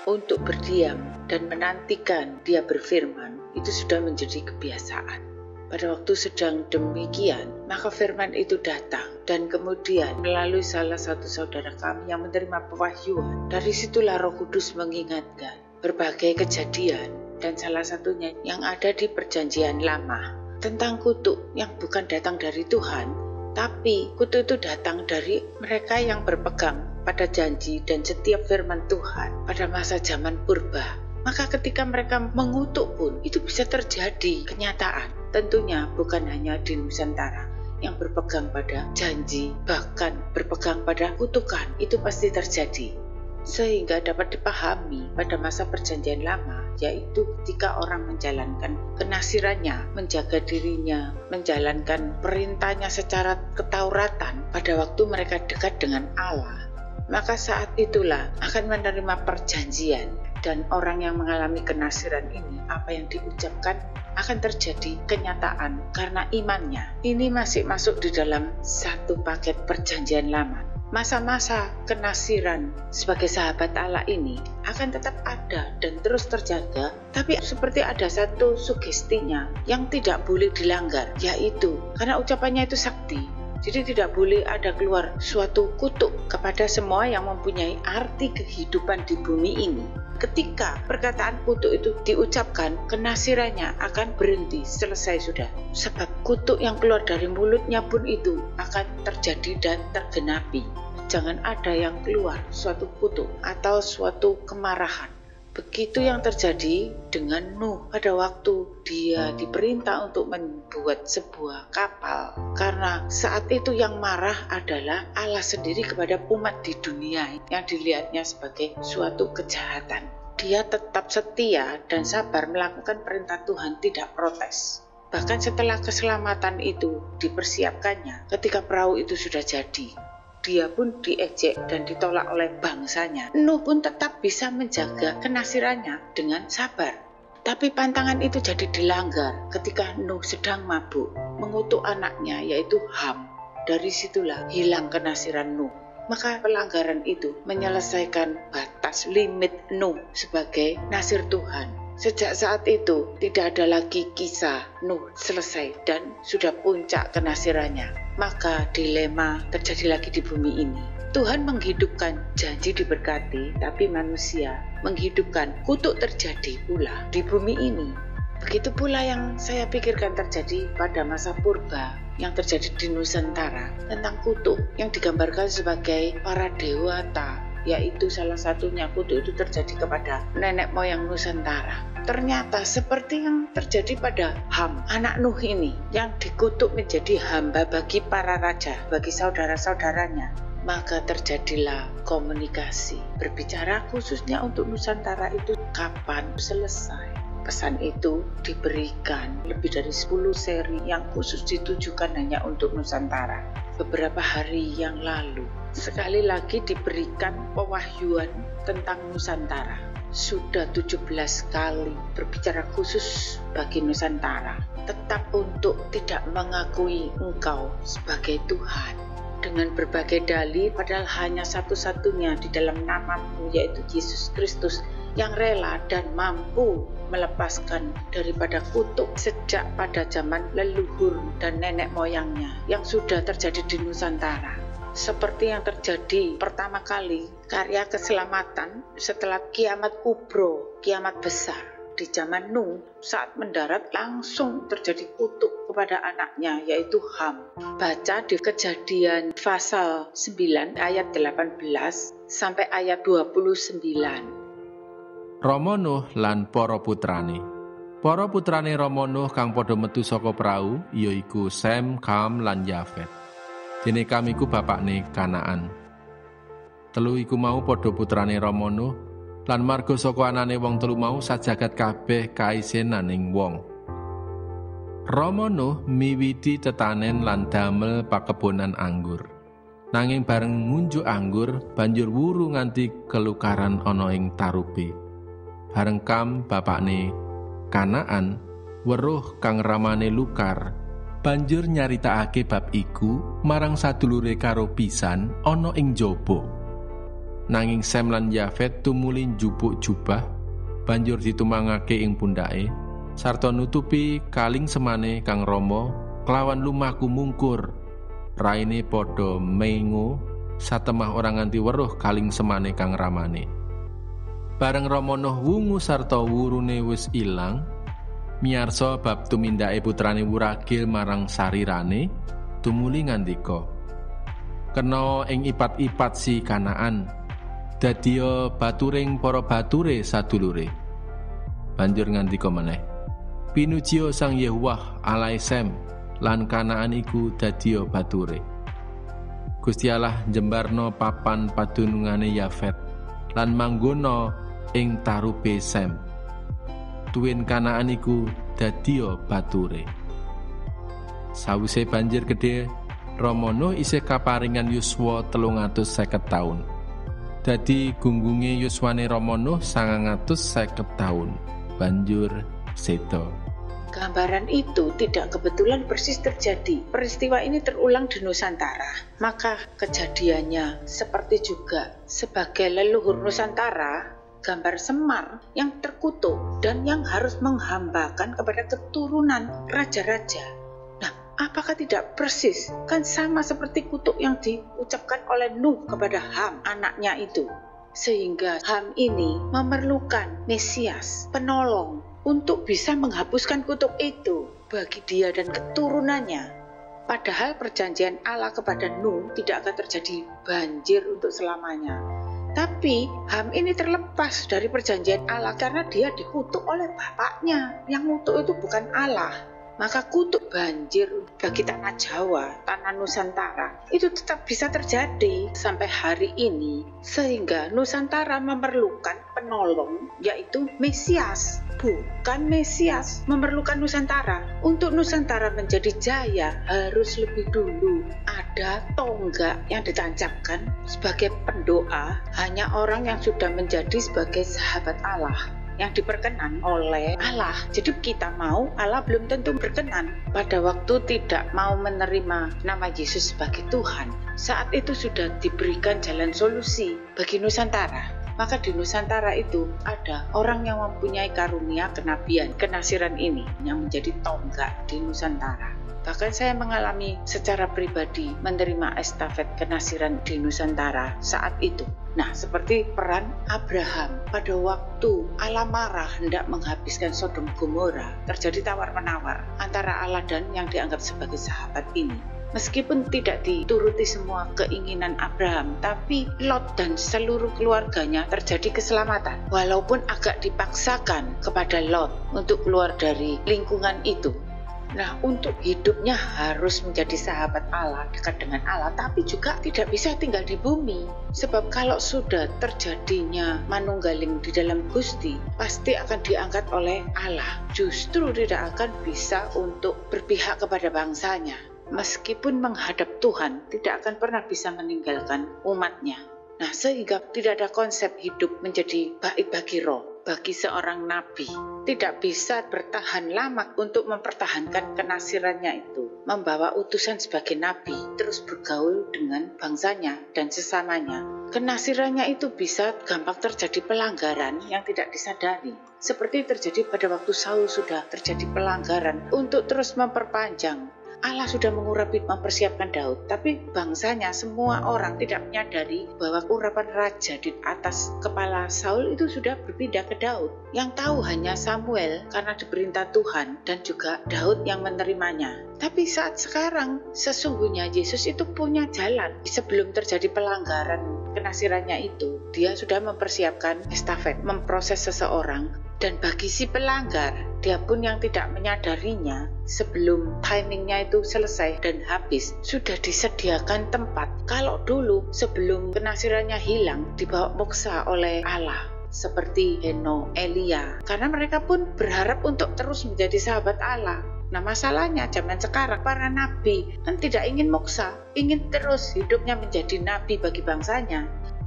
untuk berdiam dan menantikan Dia berfirman itu sudah menjadi kebiasaan. Pada waktu sedang demikian, maka firman itu datang dan kemudian melalui salah satu saudara kami yang menerima pewahyuan. Dari situlah Roh Kudus mengingatkan berbagai kejadian dan salah satunya yang ada di Perjanjian Lama tentang kutuk yang bukan datang dari Tuhan, tapi kutuk itu datang dari mereka yang berpegang pada janji dan setiap firman Tuhan pada masa zaman purba. Maka ketika mereka mengutuk pun itu bisa terjadi kenyataan. Tentunya bukan hanya di Nusantara yang berpegang pada janji, bahkan berpegang pada kutukan, itu pasti terjadi. Sehingga dapat dipahami pada masa Perjanjian Lama, yaitu ketika orang menjalankan kenasirannya, menjaga dirinya, menjalankan perintahnya secara ketauratan pada waktu mereka dekat dengan Allah, maka saat itulah akan menerima perjanjian. Dan orang yang mengalami kenasiran ini, apa yang diucapkan akan terjadi kenyataan karena imannya. Ini masih masuk di dalam satu paket Perjanjian Lama. Masa-masa kenasiran sebagai sahabat Allah ini akan tetap ada dan terus terjaga, tapi seperti ada satu sugestinya yang tidak boleh dilanggar, yaitu karena ucapannya itu sakti. Jadi tidak boleh ada keluar suatu kutuk kepada semua yang mempunyai arti kehidupan di bumi ini. Ketika perkataan kutuk itu diucapkan, kenasirannya akan berhenti, selesai sudah. Sebab kutuk yang keluar dari mulutnya pun itu akan terjadi dan tergenapi. Jangan ada yang keluar suatu kutuk atau suatu kemarahan. Begitu yang terjadi dengan Nuh pada waktu dia diperintah untuk membuat sebuah kapal. Karena saat itu yang marah adalah Allah sendiri kepada umat di dunia yang dilihatnya sebagai suatu kejahatan. Dia tetap setia dan sabar melakukan perintah Tuhan, tidak protes. Bahkan setelah keselamatan itu dipersiapkannya, ketika perahu itu sudah jadi, dia pun diejek dan ditolak oleh bangsanya. Nuh pun tetap bisa menjaga kenasirannya dengan sabar. Tapi pantangan itu jadi dilanggar ketika Nuh sedang mabuk, mengutuk anaknya yaitu Ham. Dari situlah hilang kenasiran Nuh. Maka pelanggaran itu menyelesaikan batas limit Nuh sebagai nasir Tuhan. Sejak saat itu tidak ada lagi kisah Nuh selesai dan sudah puncak kenasirannya. Maka dilema terjadi lagi di bumi ini. Tuhan menghidupkan janji diberkati, tapi manusia menghidupkan kutuk terjadi pula di bumi ini. Begitu pula yang saya pikirkan terjadi pada masa purba yang terjadi di Nusantara tentang kutuk yang digambarkan sebagai para dewata, yaitu salah satunya kutuk itu terjadi kepada nenek moyang Nusantara. Ternyata seperti yang terjadi pada Ham, anak Nuh ini, yang dikutuk menjadi hamba bagi para raja, bagi saudara-saudaranya. Maka terjadilah komunikasi. Berbicara khususnya untuk Nusantara itu kapan selesai. Pesan itu diberikan lebih dari 10 seri yang khusus ditujukan hanya untuk Nusantara. Beberapa hari yang lalu, sekali lagi diberikan pewahyuan tentang Nusantara. Sudah 17 kali berbicara khusus bagi Nusantara. Tetap untuk tidak mengakui Engkau sebagai Tuhan. Dengan berbagai dalih, padahal hanya satu-satunya di dalam namamu, yaitu Yesus Kristus, yang rela dan mampu melepaskan daripada kutuk sejak pada zaman leluhur dan nenek moyangnya yang sudah terjadi di Nusantara. Seperti yang terjadi pertama kali karya keselamatan setelah kiamat kubro, kiamat besar. Di zaman Nuh, saat mendarat langsung terjadi kutuk kepada anaknya yaitu Ham. Baca di Kejadian pasal 9 ayat 18 sampai ayat 29. Rama Nuh lan para putrane. Para putrane Rama Nuh kang padha metu saka prau yaiku Sem, Ham lan Yafet. Dene Kam iku bapakne Kanaan. Telu iku mau padha putrane Rama Nuh lan marga saka anane wong telu mau sajagat kabeh kaisenan ing wong. Rama Nuh miwiti tetanen lan damel pakebonan anggur. Nanging bareng ngunjuk anggur banjur wuru nganti kelukaran ana ing tarupe. Bareng Kam bapakne Kanaan weruh kang ramane lukar, banjur nyaritakake bab iku marang sadulure karo pisan ana ing jaba. Nanging Sem lan Yafet tumuli njupuk jubah, banjur ditumangake ing pundhake, sarta nutupi kaling semane kang rama kelawan lumaku mungkur. Raine padha mengo satemah ora nganti weruh kaling semane kang ramane. Bareng Rama Nuh wungu sarta wurune wis ilang, miyarsa bab tumindake putrane wuragil marang sarirane, tumuli ngandika, "Kena ing ipat-ipat si Kanaan, dadiya baturing para bature sadulure." Banjur ngandika meneh, "Pinujiya Sang Yahweh Alahe Sem, lan Kanaan iku dadiya bature." Gusti Allah njembarno papan padunungane Yafet lan manggono ing tarube Sem. Tuwin Kanaan iku dadiya bature. Sawise banjir gedhe, Rama Nuh isih kaparingan yuswa 350 taun. Dadi gunggunge yuswane Rama Nuh 950 taun. Banjur seda. Gambaran itu tidak kebetulan persis terjadi. Peristiwa ini terulang di Nusantara. Maka kejadiannya seperti juga sebagai leluhur Nusantara, gambar Semar yang terkutuk dan yang harus menghambakan kepada keturunan raja-raja. Nah, apakah tidak persis? Kan sama seperti kutuk yang diucapkan oleh Nuh kepada Ham, anaknya itu. Sehingga Ham ini memerlukan Mesias, penolong, untuk bisa menghapuskan kutuk itu bagi dia dan keturunannya. Padahal perjanjian Allah kepada Nuh tidak akan terjadi banjir untuk selamanya. Tapi Ham ini terlepas dari perjanjian Allah karena dia dikutuk oleh bapaknya. Yang ngutuk itu bukan Allah. Maka kutuk banjir bagi tanah Jawa, tanah Nusantara, itu tetap bisa terjadi sampai hari ini. Sehingga Nusantara memerlukan penolong, yaitu Mesias. Bukan Mesias memerlukan Nusantara. Untuk Nusantara menjadi jaya harus lebih dulu ada tonggak yang ditancapkan sebagai pendoa hanya orang yang sudah menjadi sebagai sahabat Allah, yang diperkenan oleh Allah. Jadi kita mau, Allah belum tentu berkenan. Pada waktu tidak mau menerima nama Yesus sebagai Tuhan, saat itu sudah diberikan jalan solusi bagi Nusantara. Maka di Nusantara itu ada orang yang mempunyai karunia kenabian, kenasiran ini yang menjadi tonggak di Nusantara. Bahkan saya mengalami secara pribadi menerima estafet kenasiran di Nusantara saat itu. Nah, seperti peran Abraham pada waktu Allah marah hendak menghabiskan Sodom Gomora, terjadi tawar-menawar antara Allah dan yang dianggap sebagai sahabat ini. Meskipun tidak dituruti semua keinginan Abraham, tapi Lot dan seluruh keluarganya terjadi keselamatan. Walaupun agak dipaksakan kepada Lot untuk keluar dari lingkungan itu. Nah, untuk hidupnya harus menjadi sahabat Allah, dekat dengan Allah, tapi juga tidak bisa tinggal di bumi. Sebab kalau sudah terjadinya manunggaling di dalam Gusti, pasti akan diangkat oleh Allah. Justru tidak akan bisa untuk berpihak kepada bangsanya. Meskipun menghadap Tuhan, tidak akan pernah bisa meninggalkan umatnya. Nah, sehingga tidak ada konsep hidup menjadi bait bagi roh bagi seorang nabi. Tidak bisa bertahan lama untuk mempertahankan kenasirannya itu, membawa utusan sebagai nabi, terus bergaul dengan bangsanya dan sesamanya. Kenasirannya itu bisa gampang terjadi pelanggaran yang tidak disadari. Seperti terjadi pada waktu Saul sudah terjadi pelanggaran untuk terus memperpanjang. Allah sudah mengurapi mempersiapkan Daud, tapi bangsanya semua orang tidak menyadari bahwa urapan raja di atas kepala Saul itu sudah berpindah ke Daud. Yang tahu hanya Samuel karena diperintah Tuhan dan juga Daud yang menerimanya. Tapi saat sekarang sesungguhnya Yesus itu punya jalan. Sebelum terjadi pelanggaran kenasirannya itu, dia sudah mempersiapkan estafet, memproses seseorang. Dan bagi si pelanggar, dia pun yang tidak menyadarinya, sebelum timingnya itu selesai dan habis, sudah disediakan tempat. Kalau dulu sebelum kenasirannya hilang, dibawa moksa oleh Allah, seperti Henokh, Elia, karena mereka pun berharap untuk terus menjadi sahabat Allah. Nah, masalahnya zaman sekarang para nabi kan tidak ingin moksa, ingin terus hidupnya menjadi nabi bagi bangsanya.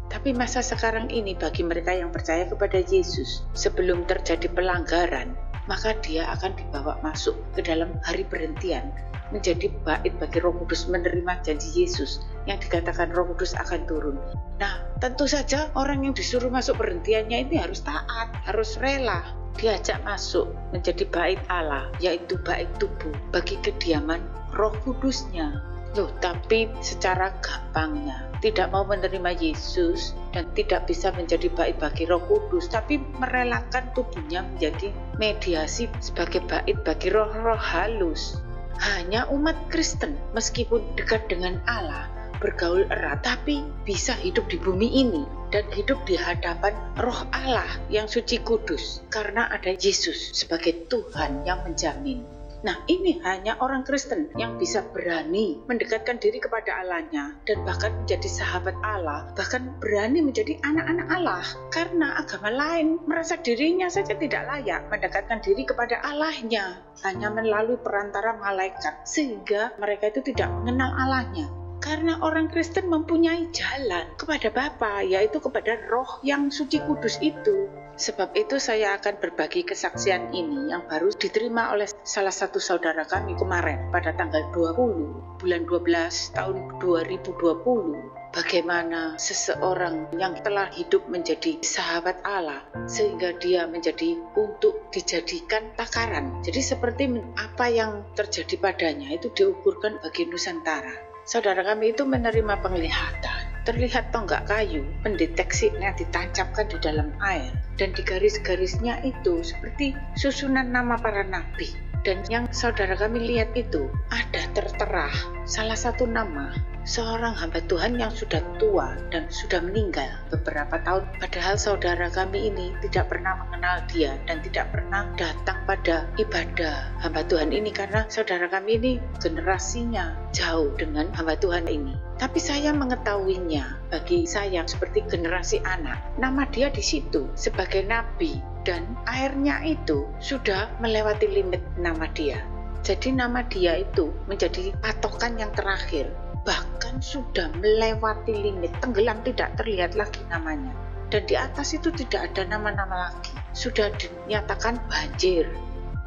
Tapi masa sekarang ini bagi mereka yang percaya kepada Yesus, sebelum terjadi pelanggaran, maka dia akan dibawa masuk ke dalam hari berhentian, menjadi bait bagi Roh Kudus menerima janji Yesus yang dikatakan Roh Kudus akan turun. Nah, tentu saja orang yang disuruh masuk perhentiannya ini harus taat, harus rela diajak masuk menjadi bait Allah, yaitu bait tubuh bagi kediaman Roh Kudusnya. Loh, tapi secara gampangnya tidak mau menerima Yesus dan tidak bisa menjadi bait bagi Roh Kudus, tapi merelakan tubuhnya menjadi mediasi sebagai bait bagi roh-roh halus. Hanya umat Kristen meskipun dekat dengan Allah, bergaul erat, tapi bisa hidup di bumi ini dan hidup di hadapan Roh Allah yang suci kudus karena ada Yesus sebagai Tuhan yang menjamin. Nah, ini hanya orang Kristen yang bisa berani mendekatkan diri kepada Allahnya dan bahkan menjadi sahabat Allah, bahkan berani menjadi anak-anak Allah. Karena agama lain merasa dirinya saja tidak layak mendekatkan diri kepada Allahnya, hanya melalui perantara malaikat, sehingga mereka itu tidak mengenal Allahnya. Karena orang Kristen mempunyai jalan kepada Bapa, yaitu kepada Roh yang suci kudus itu. Sebab itu saya akan berbagi kesaksian ini yang baru diterima oleh salah satu saudara kami kemarin pada tanggal 20 bulan 12 tahun 2020. Bagaimana seseorang yang telah hidup menjadi sahabat Allah sehingga dia menjadi untuk dijadikan takaran. Jadi seperti apa yang terjadi padanya itu diukurkan bagi Nusantara. Saudara kami itu menerima penglihatan. Terlihat tonggak kayu pendeteksi yang ditancapkan di dalam air. Dan di garis-garisnya itu seperti susunan nama para nabi. Dan yang saudara kami lihat itu ada tertera salah satu nama seorang hamba Tuhan yang sudah tua dan sudah meninggal beberapa tahun. Padahal saudara kami ini tidak pernah mengenal dia dan tidak pernah datang pada ibadah hamba Tuhan ini karena saudara kami ini generasinya jauh dengan hamba Tuhan ini. Tapi saya mengetahuinya, bagi saya seperti generasi anak, nama dia di situ sebagai nabi dan airnya itu sudah melewati limit nama dia. Jadi nama dia itu menjadi patokan yang terakhir. Bahkan sudah melewati limit, tenggelam, tidak terlihat lagi namanya. Dan di atas itu tidak ada nama-nama lagi. Sudah dinyatakan banjir.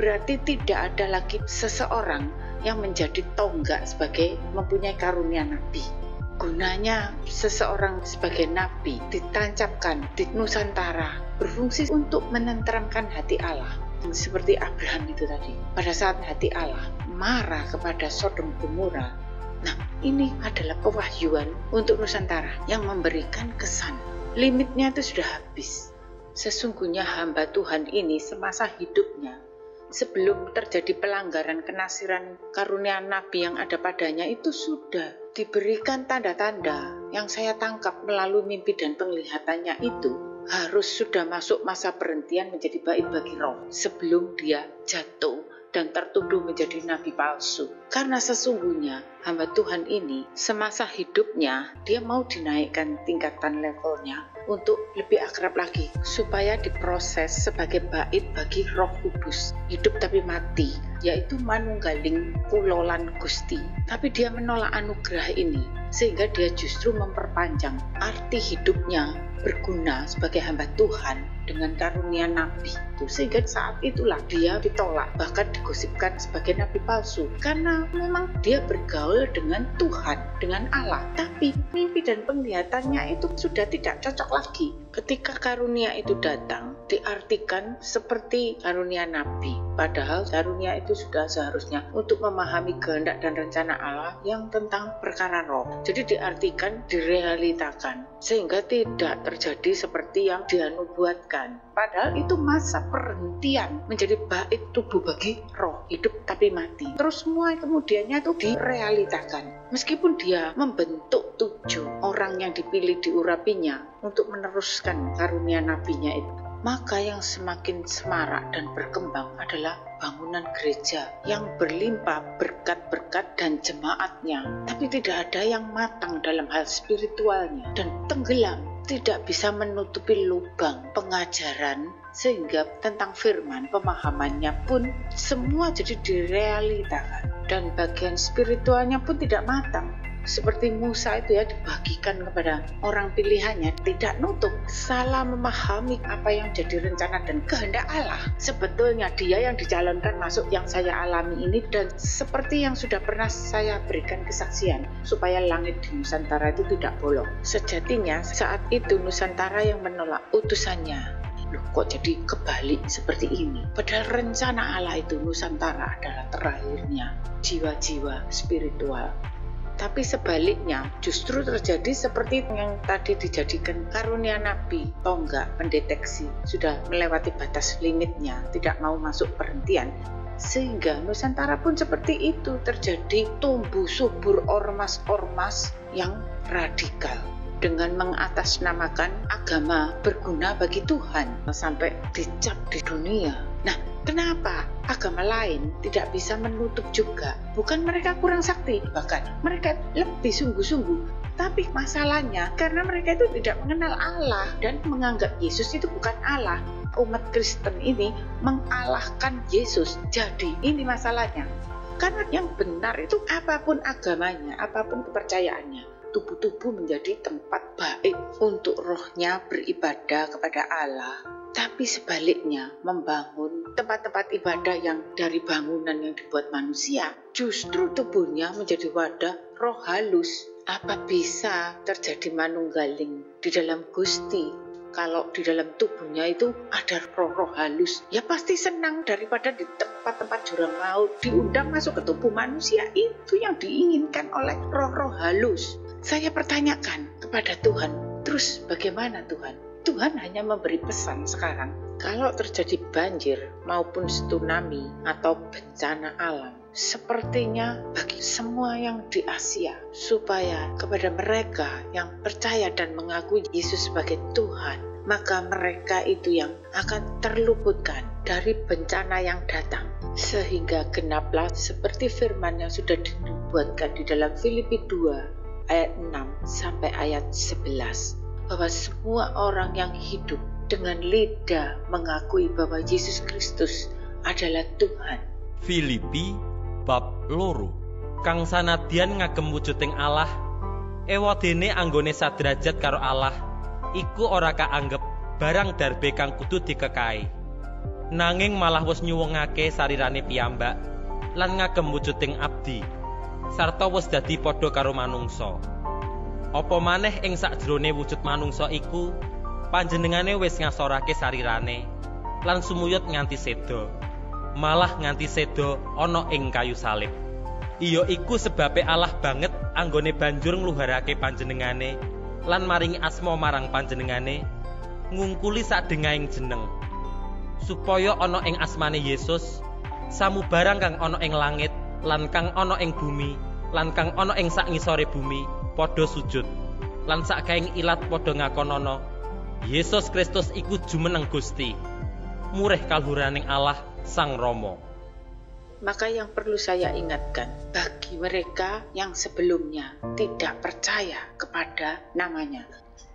Berarti tidak ada lagi seseorang yang menjadi tonggak sebagai mempunyai karunia nabi. Gunanya seseorang sebagai nabi ditancapkan di Nusantara, berfungsi untuk menenteramkan hati Allah. Seperti Abraham itu tadi, pada saat hati Allah marah kepada Sodom Gomora. Nah, ini adalah pewahyuan untuk Nusantara yang memberikan kesan. Limitnya itu sudah habis. Sesungguhnya hamba Tuhan ini semasa hidupnya, sebelum terjadi pelanggaran kenasiran karunia nabi yang ada padanya, itu sudah diberikan tanda-tanda yang saya tangkap melalui mimpi dan penglihatannya itu harus sudah masuk masa perhentian menjadi bait bagi Roh sebelum dia jatuh dan tertuduh menjadi nabi palsu. Karena sesungguhnya hamba Tuhan ini semasa hidupnya dia mau dinaikkan tingkatan levelnya untuk lebih akrab lagi supaya diproses sebagai bait bagi Roh Kudus, hidup tapi mati, yaitu manunggaling kulolan Gusti. Tapi dia menolak anugerah ini sehingga dia justru memperpanjang arti hidupnya berguna sebagai hamba Tuhan dengan karunia nabi itu, sehingga saat itulah dia ditolak, bahkan digosipkan sebagai nabi palsu karena memang dia bergaul dengan Tuhan, dengan Allah, tapi mimpi dan penglihatannya itu sudah tidak cocok lagi. Ketika karunia itu datang diartikan seperti karunia nabi, padahal karunia itu sudah seharusnya untuk memahami kehendak dan rencana Allah yang tentang perkara roh. Jadi diartikan, direalitakan sehingga tidak terjadi seperti yang dia nubuatkan. Padahal itu masa perhentian menjadi bait tubuh bagi Roh, hidup tapi mati. Terus semua kemudiannya itu direalitakan. Meskipun dia membentuk 7 orang yang dipilih diurapinya untuk meneruskan karunia nabinya itu, maka yang semakin semarak dan berkembang adalah bangunan gereja yang berlimpah berkat-berkat dan jemaatnya, tapi tidak ada yang matang dalam hal spiritualnya dan tenggelam, tidak bisa menutupi lubang pengajaran, sehingga tentang firman pemahamannya pun semua jadi direalitakan dan bagian spiritualnya pun tidak matang. seperti Musa itu ya, dibagikan kepada orang pilihannya, tidak nutup, salah memahami apa yang jadi rencana dan kehendak Allah. Sebetulnya dia yang dicalonkan masuk yang saya alami ini, dan seperti yang sudah pernah saya berikan kesaksian, supaya langit di Nusantara itu tidak bolong. Sejatinya saat itu Nusantara yang menolak utusannya. Loh, kok jadi kebalik seperti ini? Padahal rencana Allah itu Nusantara adalah terakhirnya jiwa-jiwa spiritual. Tapi sebaliknya justru terjadi seperti yang tadi dijadikan karunia Nabi, tonggak pendeteksi, sudah melewati batas limitnya, tidak mau masuk perhentian. Sehingga Nusantara pun seperti itu, terjadi tumbuh subur ormas-ormas yang radikal dengan mengatasnamakan agama berguna bagi Tuhan sampai dicap di dunia. Nah, kenapa agama lain tidak bisa menutup juga? Bukan mereka kurang sakti, bahkan mereka lebih sungguh-sungguh. Tapi masalahnya karena mereka itu tidak mengenal Allah dan menganggap Yesus itu bukan Allah. Umat Kristen ini mengalahkan Yesus. Jadi ini masalahnya. Karena yang benar itu apapun agamanya, apapun kepercayaannya, tubuh-tubuh menjadi tempat baik untuk rohnya beribadah kepada Allah. Tapi sebaliknya, membangun tempat-tempat ibadah yang dari bangunan yang dibuat manusia, justru tubuhnya menjadi wadah roh halus. Apa bisa terjadi manunggaling di dalam Gusti kalau di dalam tubuhnya itu ada roh-roh halus? Ya pasti senang daripada di tempat-tempat jurang maut diundang masuk ke tubuh manusia. Itu yang diinginkan oleh roh-roh halus. Saya pertanyakan kepada Tuhan, terus bagaimana Tuhan? Tuhan hanya memberi pesan sekarang, kalau terjadi banjir maupun tsunami atau bencana alam, sepertinya bagi semua yang di Asia, supaya kepada mereka yang percaya dan mengakui Yesus sebagai Tuhan, maka mereka itu yang akan terluputkan dari bencana yang datang. Sehingga genaplah seperti firman yang sudah dinubuatkan di dalam Filipi 2 ayat 6 sampai ayat 11, bahwa semua orang yang hidup dengan lidah mengakui bahwa Yesus Kristus adalah Tuhan. Filipi bab loro. Kang sanadyan ngagem wujuding Allah, ewadene anggone sadrajat karo Allah, iku ora kaanggep barang darbe kang kudu dikekahi. Nanging malah wis nyuwungake sarirane piyambak lan ngagem wujuding abdi, sarta wis dadi padha karo manungsa. Apa maneh ing sakjroné wujud manungsa iku panjenengane wis ngasorake sarirane lan sumuyut nganti seda, malah nganti seda ana ing kayu salib. Iya iku sebabe Allah banget anggone banjur ngluharake panjenengane lan maringi asma marang panjenengane, ngungkuli sadengahing jeneng, supaya ana ing asmane Yesus samubarang kang ana ing langit lan kang ana ing bumi lan kang ana ing sak ngisore bumi padha sujud, lan sakgaing ilat padha ngakonana Yesus Kristus iku jumeneng Gusti, murih kaluhuraning Allah Sang Rama. Maka yang perlu saya ingatkan bagi mereka yang sebelumnya tidak percaya kepada namanya,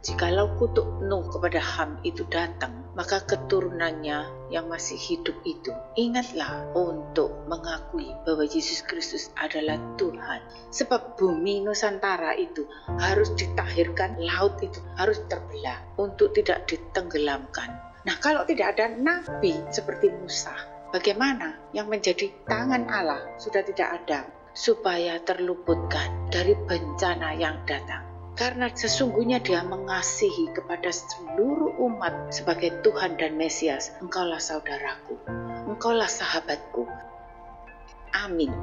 jikalau kutuk Nuh kepada Ham itu datang, maka keturunannya yang masih hidup itu, ingatlah untuk mengakui bahwa Yesus Kristus adalah Tuhan. Sebab bumi Nusantara itu harus ditahirkan, laut itu harus terbelah untuk tidak ditenggelamkan. Nah, kalau tidak ada nabi seperti Musa, bagaimana yang menjadi tangan Allah sudah tidak ada, supaya terluputkan dari bencana yang datang. Karena sesungguhnya Dia mengasihi kepada seluruh umat sebagai Tuhan dan Mesias. Engkaulah saudaraku, engkaulah sahabatku. Amin.